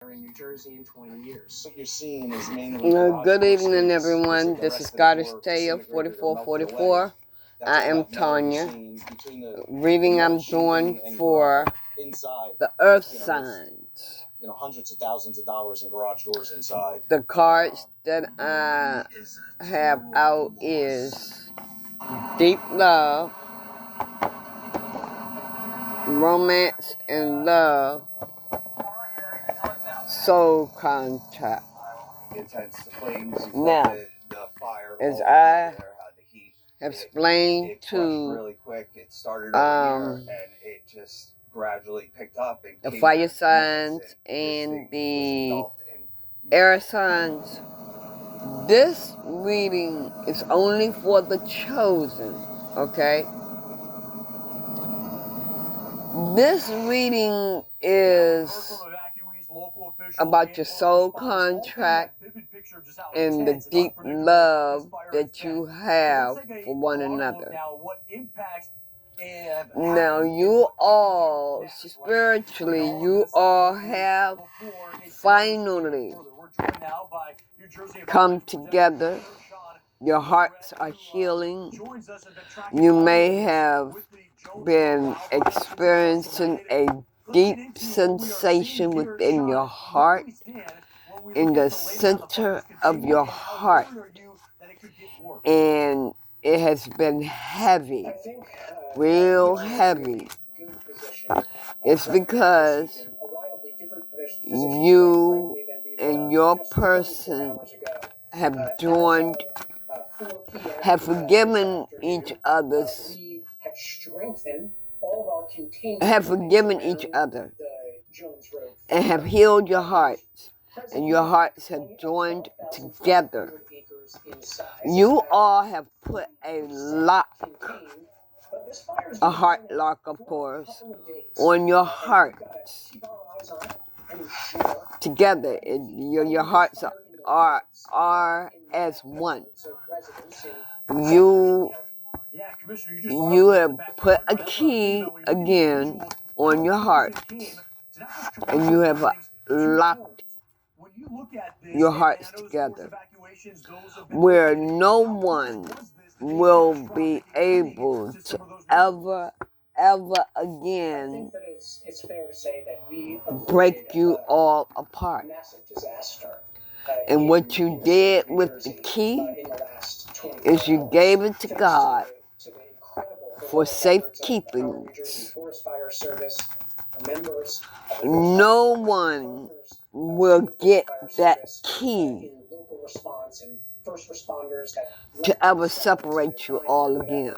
in New Jersey in 20 years. What you're seeing is mainly Good evening, everyone. This is Goddess Taya 4444. I am Tanya. Reading I'm doing for the Earth Signs. Hundreds of thousands of dollars in garage doors inside. The cards that I have out is Deep Love, Romance and Love, Soul Contract. Now, as I have explained to the fire signs and the air signs, this reading is only for the chosen, okay? This reading is about your soul contract and the deep love that you have for one another. Now, you all, spiritually, you all have finally come together. Your hearts are healing. You may have been experiencing a deep sensation within your heart, in the center of your heart, and it has been heavy, real heavy. It's because you and your person have forgiven each other, and have healed your hearts, and your hearts have joined together. You all have put a heart lock, of course, on your hearts together. Your hearts are as one. You have put a key again on your heart, and you have locked your hearts together, where no one will be able to ever again break you all apart. And what you did with the key is you gave it to God for safekeeping. No one will get that key to ever separate you all again.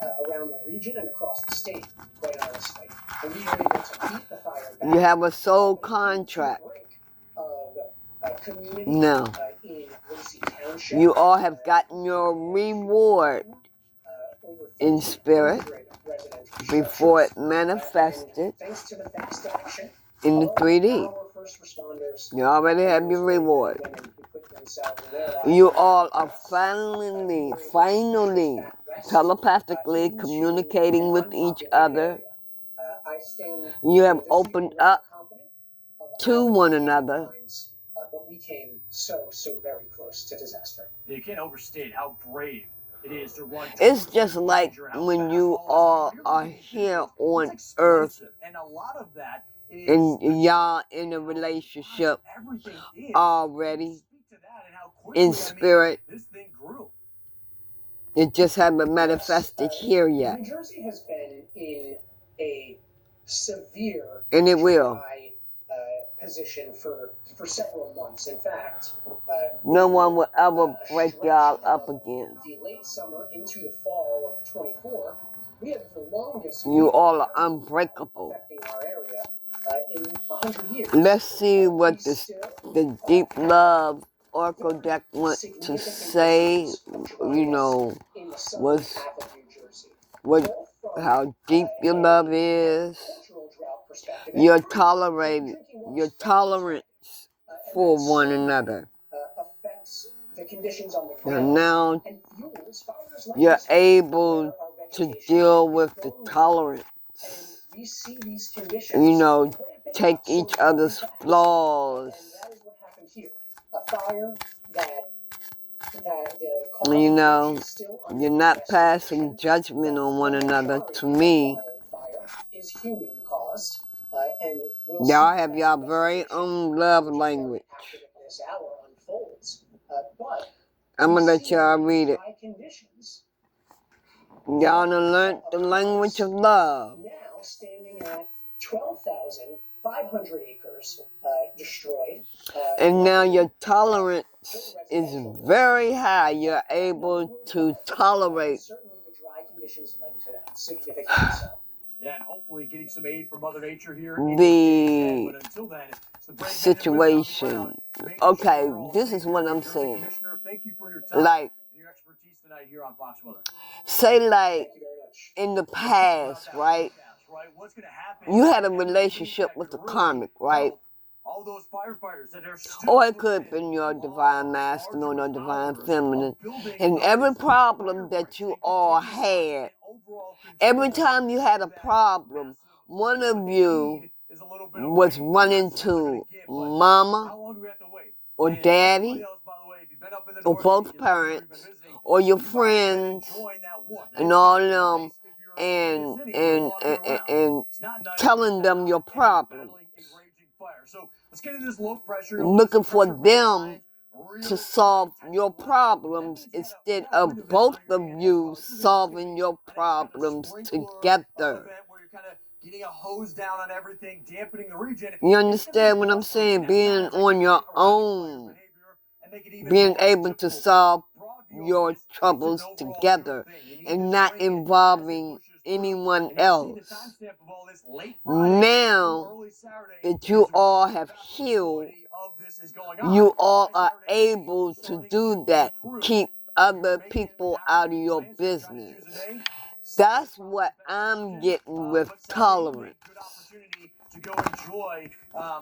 Around the region and across the state, quite honestly. And we were able to beat the fire back. You have a soul contract. No. You all have gotten your reward in spirit before it manifested in the 3D. You already have your reward. You all are finally, telepathically communicating with each other. You have opened up to one another. But we came so very close to disaster. You can't overstate how brave it is to run. It's just like when you all are here on Earth, and y'all in a relationship already in spirit. It just haven't manifested here yet. New Jersey has been in a severe and it will position for several months. In fact, no one will ever break y'all up again. The late summer into the fall of 24, we have the longest. You all are unbreakable. Our area, in 100 years. Let's see what the deep love Oracle deck wants to say. How deep your love is. Your tolerance for one another. And now you're able to deal with the tolerance. take each other's flaws. And that is what happened here. A fire that You know, you're not passing judgment on one another. To me, is human caused, and y'all have your very own love language. This hour unfolds, but I'm gonna let y'all read it. Conditions, y'all done learned the language of love. Now standing at 12,500 acres destroyed. And now your tolerance is very high. You're able to tolerate certainly the dry conditions led to that significantly so. Yeah, and hopefully getting some aid from Mother Nature here. the But until then, it's the situation. Okay, this is what I'm saying. Thank you for your time Like, and your expertise tonight here on Fox Weather. say like in the past, right? You had a relationship with the karmic, right? All those firefighters that are Or it could have been your divine masculine or divine feminine. And every problem that you all had, every time you had a problem, one of you was running to mama or daddy or both parents or your friends and all of them and telling them your problems. Looking for them to solve your problems instead of both of you solving your problems together. Getting a hose down on everything, dampening the region. You understand what I'm saying? Being on your own, being able to solve your troubles together and not involving anyone else. Now that you all have healed, you all are able to do that. Keep other people out of your business. That's what I'm getting with tolerance. To go enjoy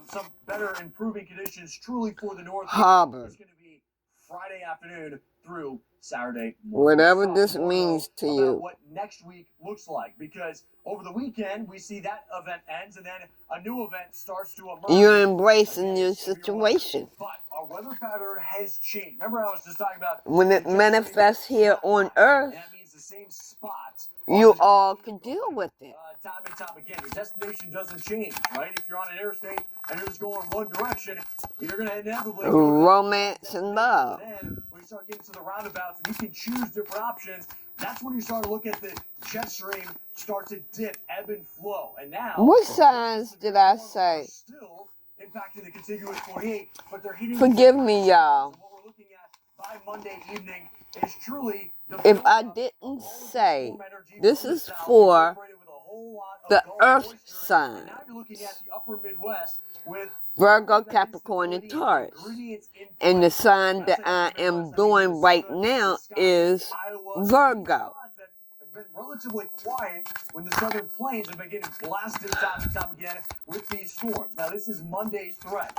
some better improving conditions truly for the North Harbor. It's going to be Friday afternoon through Saturday morning. Whatever this means to you. What next week looks like, because over the weekend we see that event ends and then a new event starts to emerge. You're embracing your situation. But our weather pattern has changed. Remember, I was just talking about when it manifests here on Earth, that means the same spots. You all can deal with it. Time and time again, your destination doesn't change, right? If you're on an interstate and you're just going one direction, you're going to inevitably romance and love. Then when you start getting to the roundabouts, you can choose different options. That's when you start to look at the jet stream start to dip, ebb and flow. And now, what signs did I say? Still impacting the contiguous 48, but they're hitting. Forgive me, y'all. What we're looking at by Monday evening is truly. If I didn't say, this is for the Earth sign. Virgo, Capricorn, and Taurus. And the sign that I am doing right now is Virgo. Been relatively quiet when the southern plains have been getting blasted time and time again with these storms. Now, this is Monday's threat.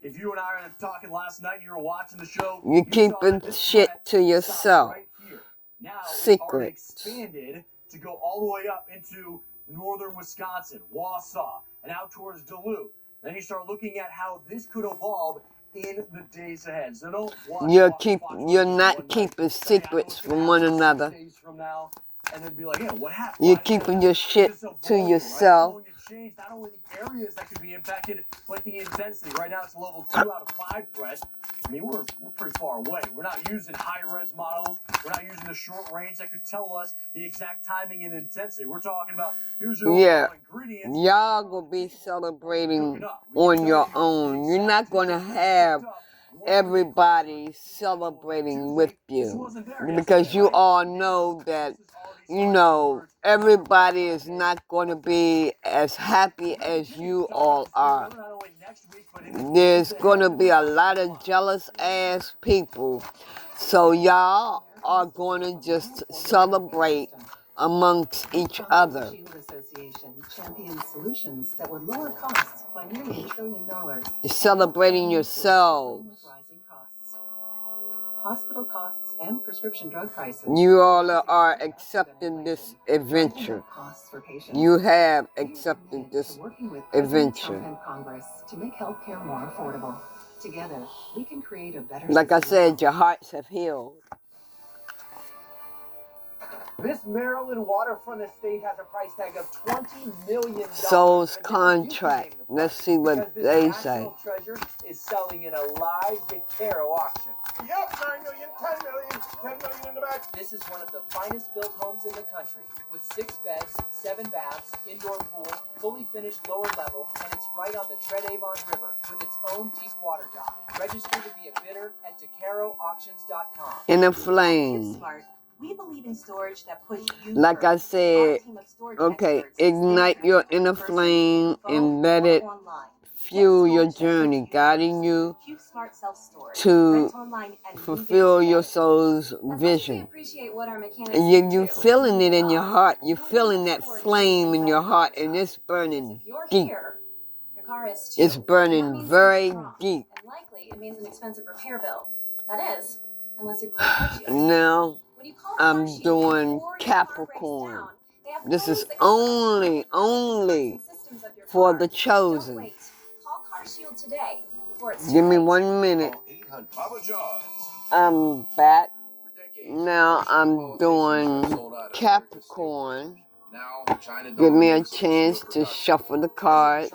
If you and I were talking last night and you were watching the show, you're keeping shit to yourself. Right here. Now, secrets. Expanded to go all the way up into northern Wisconsin, Wausau, and out towards Duluth. Then you start looking at how this could evolve in the days ahead. So don't watch. You're not keeping secrets from one another. Days from now, and then be like, yeah, what happened? You're keeping your shit to yourself. Change not only the areas that could be impacted, but the intensity. Right now, it's a level 2 out of 5 threat. I mean, we're pretty far away. We're not using high-res models. We're not using the short range that could tell us the exact timing and intensity. We're talking about here's your ingredients. Y'all will be celebrating on your own. You're not going to have everybody celebrating with you, because you all know that, you know, everybody is not going to be as happy as you all are. There's going to be a lot of jealous ass people. So y'all are going to just celebrate amongst each other. You're celebrating yourselves. hospital costs and prescription drug prices. You all are accepting this adventure. Costs for patients. You have accepted this Working with adventure. Trump and Congress to make healthcare more affordable. Together, we can create a better Like I system. said, your hearts have healed. This Maryland waterfront estate has a price tag of $20 million. Soul's contract. Let's see what they say. This treasure is selling in a live Vaquero auction. Yep, 9 million, 10 million, 10 million in the back. This is one of the finest built homes in the country, with 6 beds, 7 baths, indoor pool, fully finished lower level, and it's right on the Treadavon River with its own deep water dock. Register to be a bidder at DeCaroAuctions.com. In a flame. We believe in storage that puts you Like I first. said, Our team of storage okay, experts ignite stand your for you inner in person, flame phone, and let or it online. fuel Get your storage that journey, puts you guiding first. you Cube Smart Self-Storage. to Rent online and move in fulfill your today. soul's As much as we vision. appreciate what our mechanics And do, you're feeling it in your heart. You're feeling that flame in your heart, and it's burning if you're deep. here, your car is too. It's That burning means very something's wrong. deep. And likely it means an expensive repair bill. That is, unless you call Car Shield. Now, When you call I'm Car Shield doing before your car breaks Capricorn. down, they have This photos is that can only systems of your for car. the Don't chosen. wait. Call Car Shield today before it's Give too me late. 1 minute. I'm back. Now I'm doing Capricorn. Give me a chance to shuffle the cards.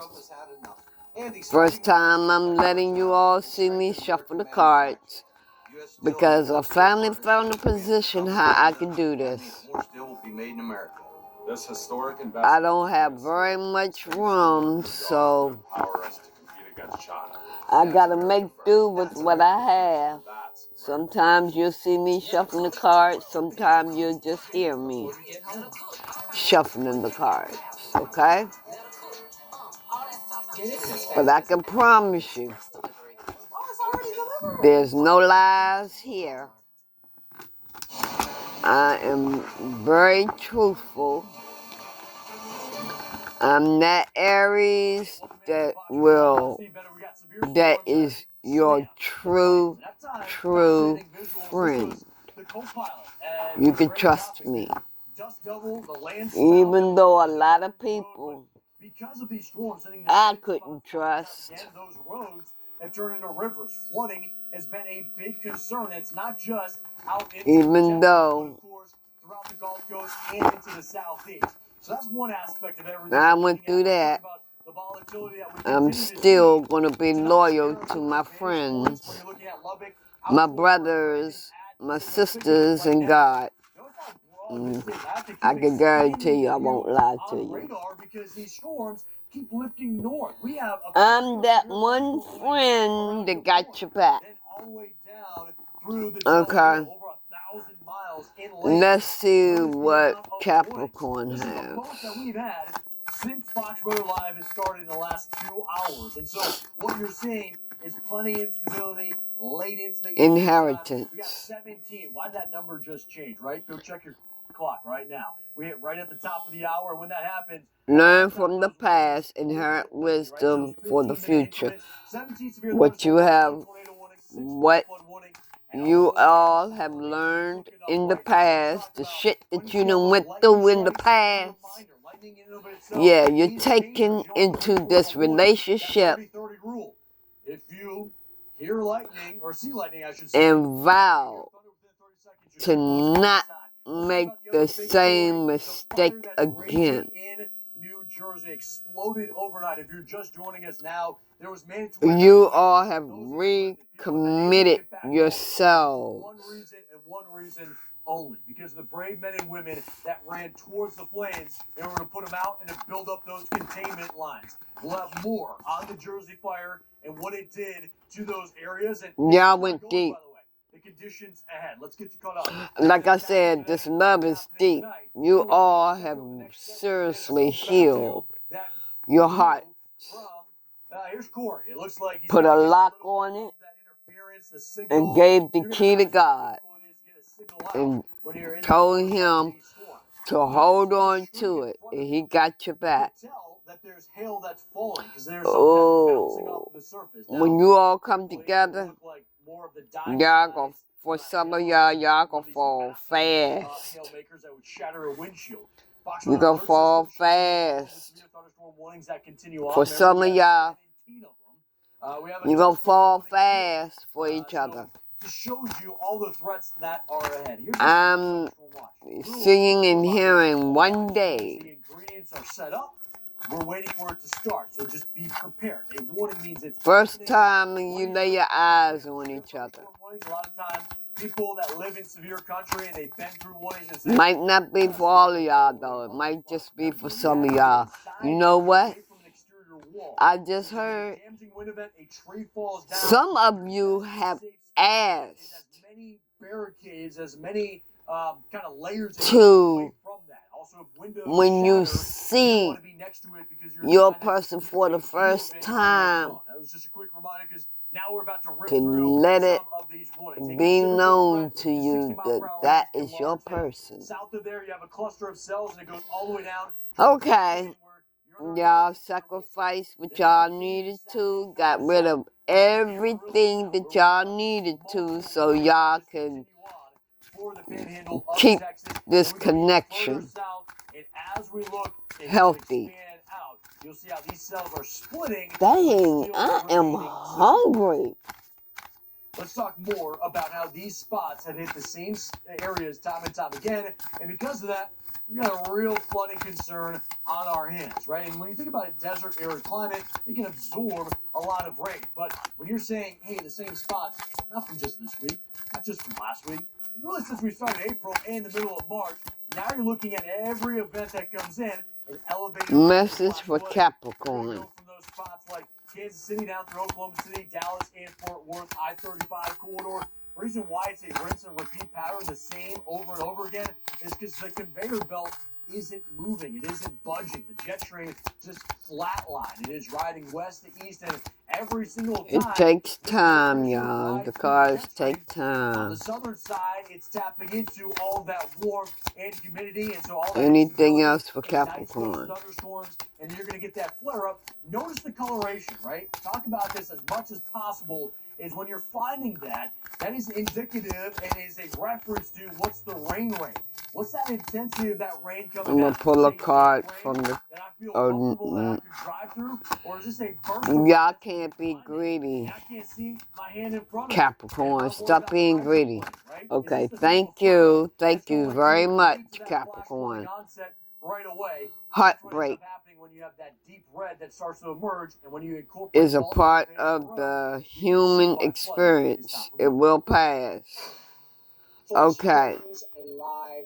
First time I'm letting you all see me shuffle the cards, because I finally found a position how I can do this. I don't have very much room, so I gotta make do with what I have. Sometimes you'll see me shuffling the cards, sometimes you'll just hear me shuffling the cards, okay? But I can promise you, there's no lies here. I am very truthful. I'm that Aries that is your true friend. You can trust me. Even though a lot of people I couldn't trust. Those roads have turned into rivers. Flooding has been a big concern. It's not just out in Even though throughout the Gulf Coast and into the Southeast. So that's one aspect of everything. I went through that. I'm still going to be loyal to my friends, my brothers, my sisters, and God. I can guarantee you I won't lie to you. I'm that one friend that got your back. Okay. Let's see what Capricorn has. Since Fox Weather Live has started in the last 2 hours. And so what you're seeing is plenty instability late into the inheritance. We got 17. Why did that number just change, right? Go check your clock right now. We hit right at the top of the hour. When that happens, learn from the past, inherit wisdom for the future. What you all have learned in the past, the shit that you done went through in the past. Yeah, you're taken into this relationship and vow to not make the same mistake again. Jersey exploded overnight. If you're just joining us now, there was you all have recommitted yourselves. One reason only, because the brave men and women that ran towards the flames in order to put them out and to build up those containment lines. We'll have more on the Jersey fire and what it did to those areas. And y'all went deep. The conditions ahead. Let's get you caught up. Like I said, this love is deep. You all have seriously healed your heart. Here's Corey. It looks like put a lock on it and gave the key to God and told him to hold on to it, and he got your back. Oh, when you all come together, y'all gonna For some of y'all, y'all gonna fall fast. Hailmakers that would shatter a windshield. You gonna fall fast. For some of y'all, you gonna fall fast for each other. Just shows you all the threats that are ahead. I'm seeing and hearing one day. The ingredients are set up. We're waiting for it to start, so just be prepared. A warning means it's First time you lay your eyes on each other. A lot of times, people that live in severe country and they've been through warnings. Might not be for all of y'all though. It might just be for some of y'all. You know what? I just heard some of you have asked to, when you see your person for the first time, to let it be known to you that that is your person. South of there, you have a cluster of cells, and it goes all the way down. Okay. Y'all sacrificed what y'all needed to, got rid of everything that y'all needed to so y'all can keep this connection healthy. Dang, I am hungry. Let's talk more about how these spots have hit the same areas time and time again, and because of that, we got a real flooding concern on our hands, right? And when you think about a desert arid climate, it can absorb a lot of rain. But when you're saying, hey, the same spots, not from just this week, not just from last week, really since we started April and the middle of March, now you're looking at every event that comes in and elevated. Message for Capricorn. From those spots like Kansas City down through Oklahoma City, Dallas, and Fort Worth, I-35 corridor. The reason why it's a rinse and repeat pattern, the same over and over again, is because the conveyor belt isn't moving. It isn't budging. The jet train just flatlined. It is riding west to east, and every single time. It takes time, y'all. The cars take time. On the southern side, it's tapping into all that warmth and humidity, and so all that. Anything else for Capricorn? Thunderstorms, and you're going to get that flare up. Notice the coloration, right? Talk about this as much as possible. Is when you're finding that is indicative and is a reference to what's the rain rate. What's that intensity of that rain coming? I'm gonna pull a card from the. Y'all can't be greedy. Capricorn, stop being greedy. Okay, thank you very much, Capricorn. Heartbreak is a part of the human experience. It will pass. Okay.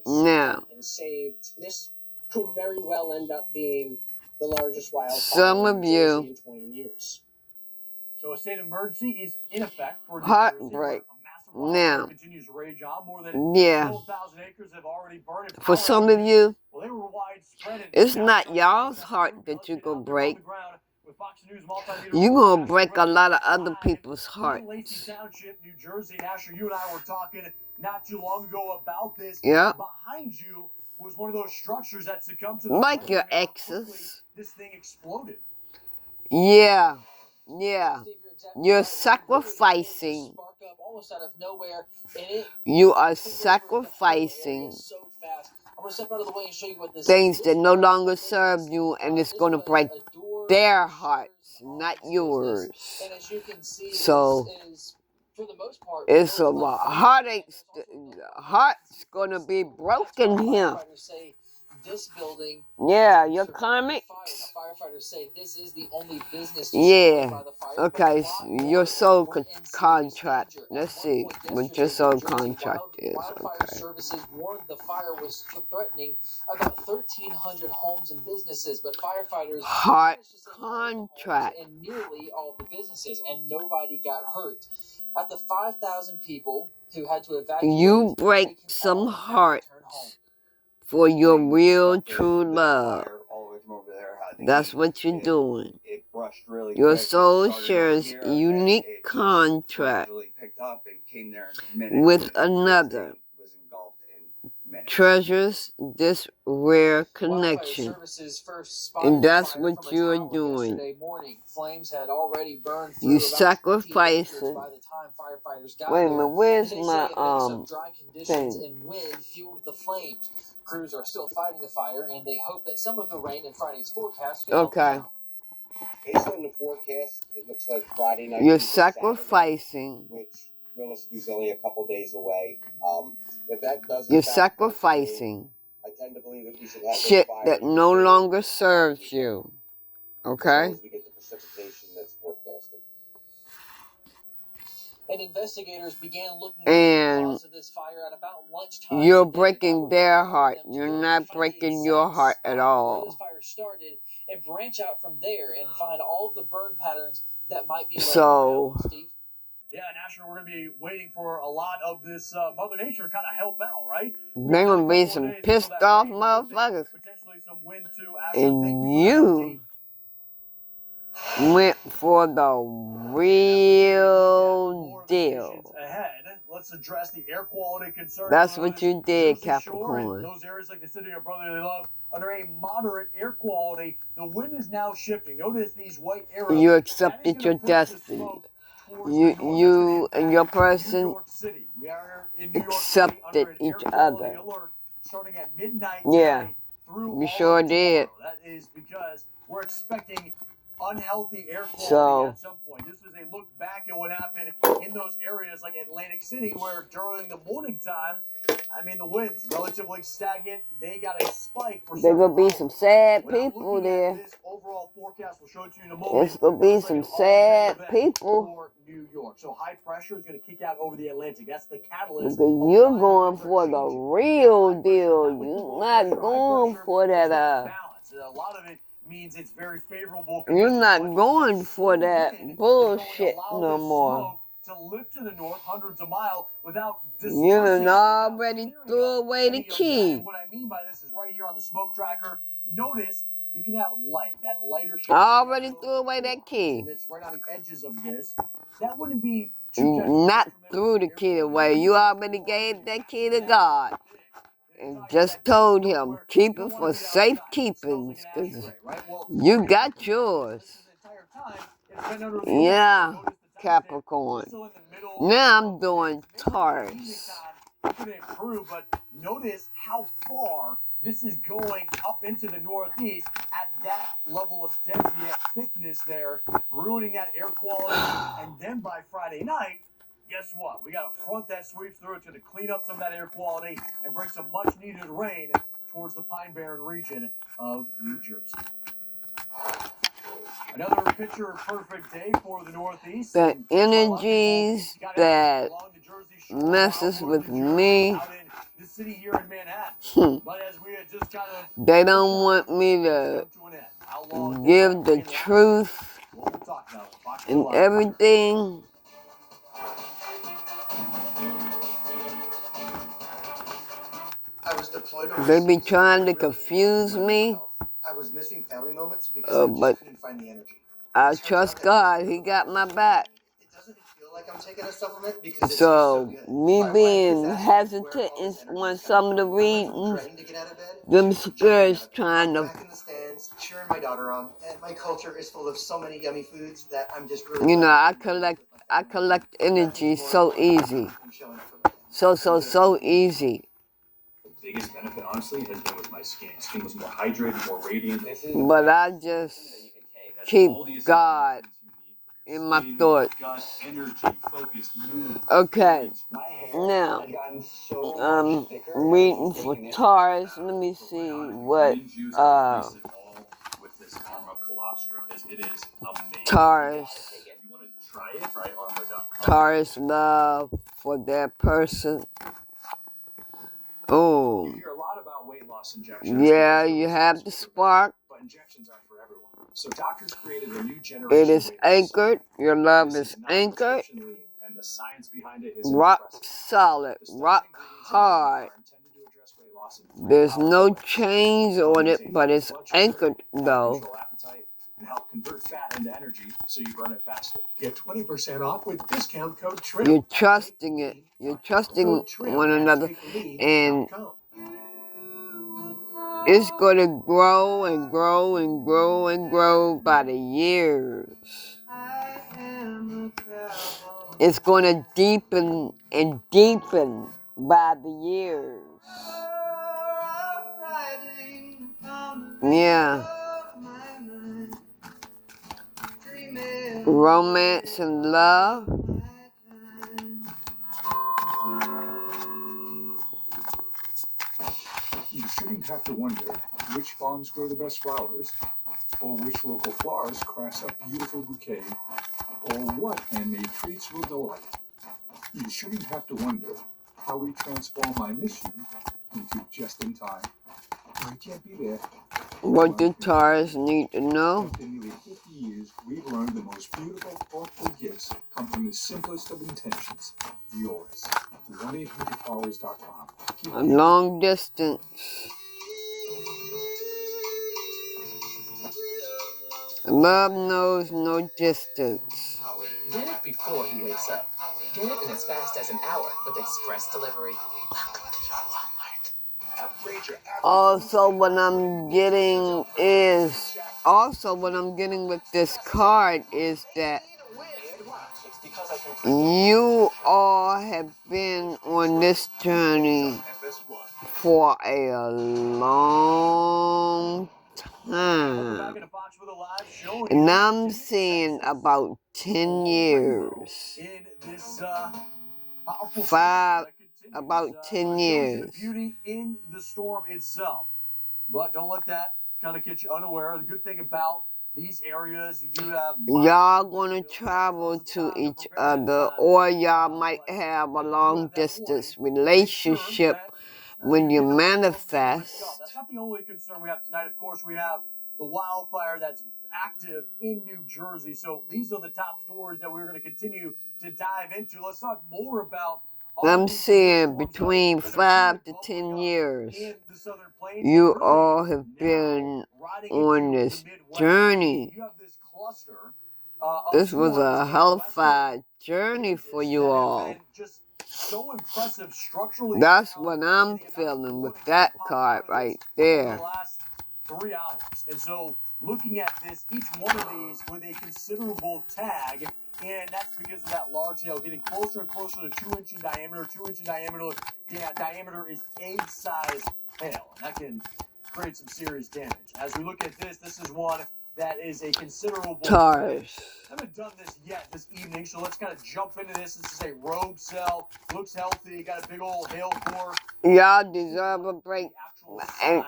Now, this could very well end up being the largest wildfire some of you, in 20 years. So a state of emergency is in effect for heartbreak. Now, continues to rage on. More than yeah. 12,000 acres have already burned. For some of you, well, they were widespread. It's not y'all's heart that you're gonna break. You're gonna break a lot of other people's hearts. Township, New Jersey, Asher, you and I were talking not too long ago about this. Yeah. Behind you was one of those structures that succumbed to the like your exes. This thing exploded. Yeah. Yeah. You're sacrificing. You are sacrificing things that no longer serve you, and it's going to break their hearts, not yours. So it's a heartache. Heart's going to be broken here. This building. Yeah, your comics. Firefighters say this is the only business. Yeah. Okay, so your soul contract. Let's see what your soul contract is. Okay. Services warned the fire was threatening about 1,300 homes and businesses, but firefighters heart contract and nearly all the businesses, and nobody got hurt. At the 5,000 people who had to evacuate, you break some hearts for your real true love. That's what you're doing. Your soul shares a unique contract with another. treasures this rare connection. And that's what you are doing. You sacrificing. Wait a minute, where's my thing? Crews are still fighting the fire, and they hope that some of the rain in Friday's forecast can Okay. Based on the forecast, it looks like Friday night. You're sacrificing. Saturday, which realistically is only a couple days away. If that does, You're sacrificing I tend to believe that we should have shit that no longer serves you. Okay? We get the precipitation that's forecasted. And investigators began looking And at the cause of this fire at about lunchtime. you're breaking their heart. You're not breaking your heart at all. This fire started and branch out from there and find all of the burn patterns that might be. So, Steve? Yeah, National, we're going to be waiting for a lot of this Mother Nature to kind of help out, right? they're going to be some pissed off motherfuckers. Potentially some wind too. And you went for the real deal. Ahead. Let's address the air quality concerns. That's what you did, Capricorn. Those areas like the city of brotherly love under a moderate air quality. The wind is now shifting. Notice these white arrows. You accepted your destiny. You and your person accepted each other. Starting at midnight. Yeah, you sure did. That is because we're expecting unhealthy air quality at some point. This is a look back at what happened in those areas like Atlantic City, where during the morning time, I mean, the wind's relatively stagnant. They got a spike for There's gonna be some sad people there. This overall forecast will show it to you in a moment. There's gonna be some sad people. For New York. So high pressure is going to kick out over the Atlantic. That's the catalyst. Because you're going for the real deal. You're not going for that. Balance. A lot of it means it's very favorable. You're not going for that bullshit no more. To lift to the north hundreds of miles without you done already threw away the key. What I mean by this is right here on the smoke tracker. Notice you can have light. That lighter shade. I already threw away that key. And it's right on the edges of this. That wouldn't be not threw the key away. You already gave that key to God. And just told him, keep it for safekeeping. You got yours. Yeah, Capricorn. Now I'm doing Taurus. But notice how far this is going up into the northeast at that level of density, that thickness there, ruining that air quality. And then by Friday night, guess what? We got a front that sweeps through. It's going to clean up some of that air quality and bring some much needed rain towards the Pine Barren region of New Jersey. Another picture-perfect day for the Northeast. The energies that messes with me, they don't want me to give the truth and everything. They be trying to confuse me. I was missing family moments because I just couldn't find the energy. I trust God. He got my back. It doesn't feel like I'm taking a supplement because it's so so good. me being hesitant on some of the readings, them spirits trying to. Back in the stands, cheering my daughter on, and my culture is full of so many yummy foods that I'm just really. You know, I collect energy so easy, so easy. Biggest benefit, honestly, has been with my skin. Skin was more hydrated, more radiant. But I just keep God in my thoughts. Okay, now I'm reading for Taurus. Let me see what Taurus love for their person. Oh, you hear a lot about weight loss injections. Yeah, you have the spark. But injections aren't for everyone. So doctors created a new generation. It is anchored. Your love is anchored. And the science behind it is rock solid, rock hard. There's no chains on it, but it's anchored though. And help convert fat into energy so you burn it faster. Get 20% off with discount code TRIP. You're trusting it. You're trusting one another. And It's going to grow and grow and grow and grow by the years. It's going to deepen and deepen by the years. Yeah. Romance and love. You shouldn't have to wonder which farms grow the best flowers, or which local florist crafts a beautiful bouquet, or what handmade treats will delight. You shouldn't have to wonder how we transform I miss you into just in time. I can't be there. What do Taurus need to know? After nearly 50 years, we've learned the most beautiful, thoughtful gifts come from the simplest of intentions. Yours. 1-800-Flowers.com. A long distance. Love knows no distance. Get it before he wakes up. Get it in as fast as an hour with express delivery. Welcome to your Walmart. Also, what I'm getting with this card is that you all have been on this journey for a long time. And I'm seeing about 10 years. About 10 years. Beauty in the storm itself. But don't let that kind of get you unaware. The good thing about these areas, you do have... Y'all gonna travel to each other, or y'all might have a long distance relationship when you manifest. That's not the only concern we have tonight. Of course, we have the wildfire that's active in New Jersey. So these are the top stories that we're going to continue to dive into. Let's talk more about... I'm saying between 5 to 10 years, you all have been on this journey. This was a hellfire journey for you all. That's what I'm feeling with that card right there. 3 hours. And so looking at this, each one of these with a considerable tag, and that's because of that large hail getting closer and closer to 2-inch in diameter. 2-inch in diameter is egg-sized hail, and that can create some serious damage. As we look at this, this is one that is a considerable... Taurus. I haven't done this yet this evening, so let's kind of jump into this. This is a rogue cell. Looks healthy. Got a big old hail core. Y'all deserve a break. And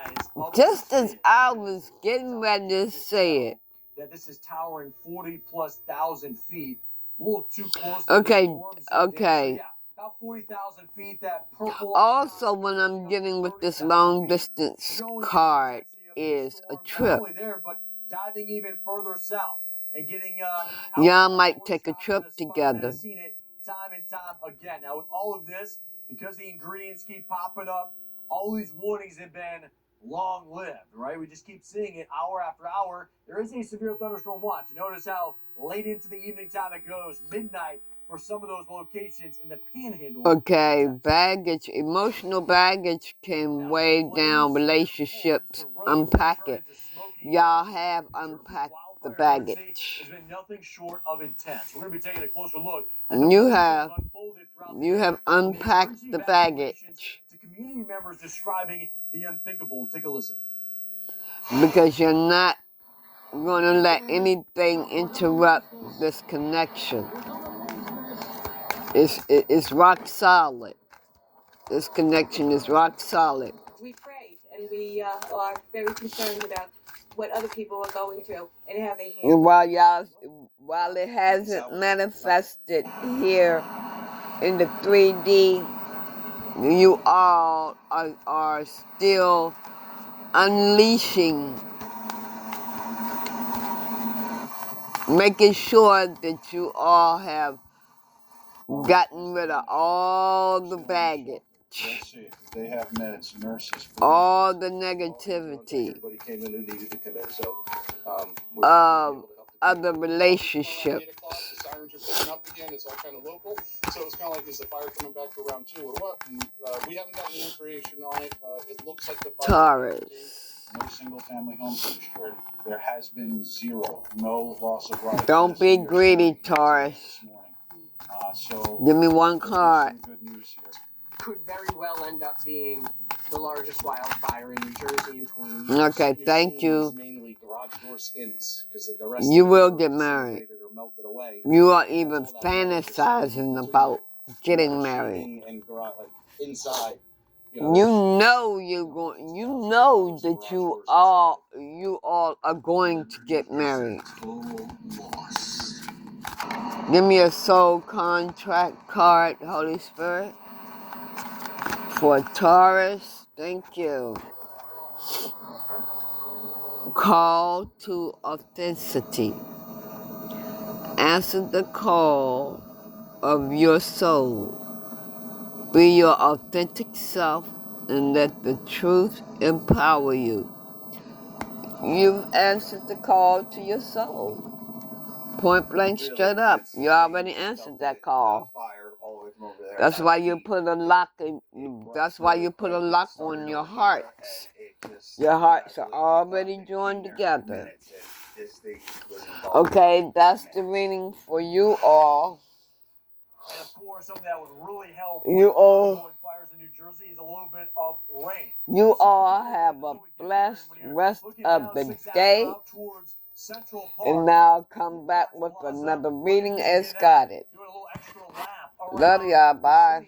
just as I was getting ready to say it, that this is towering 40,000+ feet. A little too close. Okay. Yeah, about 40,000 feet. That purple. Also, what I'm getting with this long distance card is a trip. Not only there, but diving even further south and getting. Y'all might take a trip together. I've seen it time and time again. Now, with all of this, because the ingredients keep popping up, all these warnings have been long-lived, right? We just keep seeing it hour after hour. There is a severe thunderstorm watch. Notice how late into the evening time it goes, midnight for some of those locations in the Panhandle. Okay, baggage, emotional baggage can weigh down relationships. Unpack it. Y'all have unpacked the baggage. Has been nothing short of intense. We're going to be taking a closer look. You have unpacked the baggage. To community members describing the unthinkable. Take a listen. Because you're not going to let anything interrupt this connection. It's rock solid. This connection is rock solid. We prayed, and we are very concerned about what other people are going through and how they handle it. While it hasn't manifested here in the 3D, you all are still unleashing, making sure that you all have gotten rid of all the baggage. They have meds, nurses. All the negativity. Everybody came in who needed to come in, so other Around 8 relationships. o'clock, the sirens are picking up again. It's all kind of local. So it's kind of like, is the fire coming back for round 2 or what? And we haven't gotten any information on it. It looks like the fire. Taurus. No single family homes destroyed. There has been zero, no loss of life. Don't be greedy, Taurus. So Give me one card. some good news here. Could very well end up being the largest wildfire in New Jersey in 20 years. Okay, thank you. Mainly garage door skins, because the rest You of will the get doors married. disintegrated or melted away. You are even fantasizing about getting married. Sheeting and garage, like inside. You know you're going. You know that you all are going to get married. Give me a soul contract card, Holy Spirit, for Taurus. Thank you. Call to authenticity. Answer the call of your soul. Be your authentic self and let the truth empower you. You've answered the call to your soul. Point blank, straight up. You already answered that call. That's why you put a lock in. That's why you put a lock on your hearts. Your hearts are already joined together. Okay, that's the reading for you all. And of course, something that would really help You all. fires in New Jersey is a little bit of rain. You all have a blessed rest of the day. And now I'll come back with another reading as guided. Love y'all. Bye.